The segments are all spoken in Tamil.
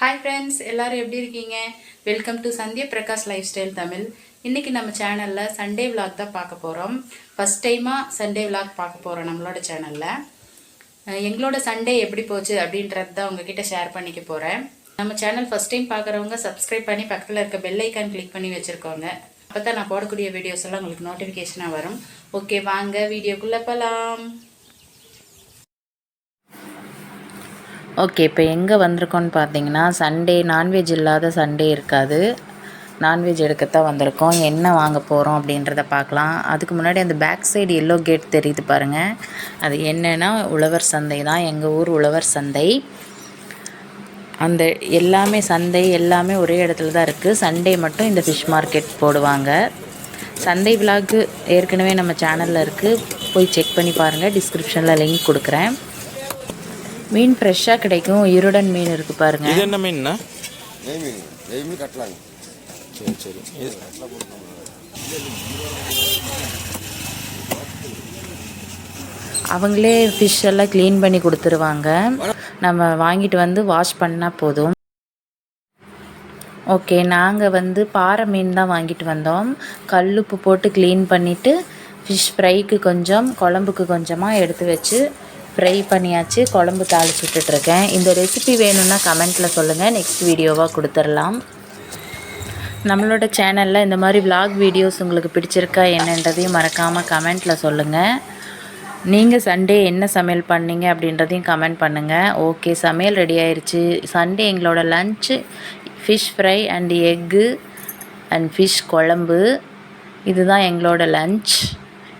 ஹாய் ஃப்ரெண்ட்ஸ், எல்லோரும் எப்படி இருக்கீங்க? Welcome to Sandhya Prakash life style Tamil. இன்றைக்கி நம்ம சேனலில் சண்டே விலாக் தான் பார்க்க போகிறோம். ஃபஸ்ட் டைமாக சண்டே விலாக் பார்க்க போகிறோம் நம்மளோட சேனலில். எங்களோட சண்டே எப்படி போச்சு அப்படின்றது தான் உங்ககிட்ட ஷேர் பண்ணிக்க போகிறேன். நம்ம சேனல் ஃபஸ்ட் டைம் பார்க்குறவங்க சப்ஸ்கிரைப் பண்ணி பக்கத்தில் இருக்க பெல் ஐக்கான் கிளிக் பண்ணி வச்சுருக்கோங்க. அப்போ தான் நான் போடக்கூடிய வீடியோஸ் எல்லாம் உங்களுக்கு நோட்டிஃபிகேஷனாக வரும். ஓகே, வாங்க வீடியோக்குள்ளே போகலாம். ஓகே, இப்போ எங்கே வந்திருக்கோன்னு பார்த்தீங்கன்னா, சண்டே நான்வெஜ் இல்லாத சண்டே இருக்காது. நான்வெஜ் எடுக்கத்தான் வந்திருக்கோம். என்ன வாங்க போகிறோம் அப்படின்றத பார்க்கலாம். அதுக்கு முன்னாடி அந்த பேக் சைடு எல்லோ கேட் தெரியுது பாருங்கள். அது என்னென்னா உழவர் சந்தை தான், எங்கள் ஊர் உழவர் சந்தை. அந்த எல்லாமே சந்தை எல்லாமே ஒரே இடத்துல தான் இருக்குது. சண்டே மட்டும் இந்த ஃபிஷ் மார்க்கெட் போடுவாங்க. சந்தை விலாகு ஏற்கனவே நம்ம சேனலில் இருக்குது, போய் செக் பண்ணி பாருங்கள். டிஸ்கிரிப்ஷனில் லிங்க் கொடுக்குறேன். மீன் ஃப்ரெஷ்ஷாக கிடைக்கும். இருடன் மீன் இருக்குது பாருங்கள். இது என்ன மீன்னா? மீன் கட்டலாங்க. சரி சரி. அவங்களே ஃபிஷ் எல்லாம் க்ளீன் பண்ணி கொடுத்துருவாங்க. நம்ம வாங்கிட்டு வந்து வாஷ் பண்ணால் போதும். ஓகே, நாங்கள் பாறை மீன் தான் வாங்கிட்டு வந்தோம். கல்லுப்பு போட்டு க்ளீன் பண்ணிவிட்டு ஃபிஷ் ஃப்ரைக்கு கொஞ்சம், குழம்புக்கு கொஞ்சமாக எடுத்து வச்சு ஃப்ரை பண்ணியாச்சு. குழம்பு தாளிச்சு விட்டுட்ருக்கேன். இந்த ரெசிபி வேணும்னா கமெண்ட்டில் சொல்லுங்கள், நெக்ஸ்ட் வீடியோவாக கொடுத்துடலாம். நம்மளோட சேனலில் இந்த மாதிரி விலாக் வீடியோஸ் உங்களுக்கு பிடிச்சிருக்கா என்னன்றதையும் மறக்காமல் கமெண்ட்டில் சொல்லுங்கள். நீங்கள் சண்டே என்ன சமையல் பண்ணீங்க அப்படின்றதையும் கமெண்ட் பண்ணுங்கள். ஓகே, சமையல் ரெடி ஆயிடுச்சு. சண்டே எங்களோட lunch fish fry and egg and fish குழம்பு. இதுதான் எங்களோட லன்ச்.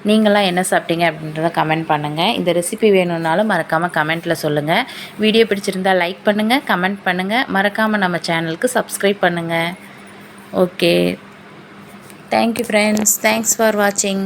நீங்களாம் என்ன சாப்பிட்டீங்க அப்படின்றத கமெண்ட் பண்ணுங்கள். இந்த ரெசிபி வேணும்னாலும் மறக்காமல் கமெண்ட்டில் சொல்லுங்கள். வீடியோ பிடிச்சிருந்தால் லைக் பண்ணுங்கள், கமெண்ட் பண்ணுங்கள். மறக்காமல் நம்ம சேனலுக்கு சப்ஸ்கிரைப் பண்ணுங்கள். Okay, thank you friends. Thanks for வாட்சிங்.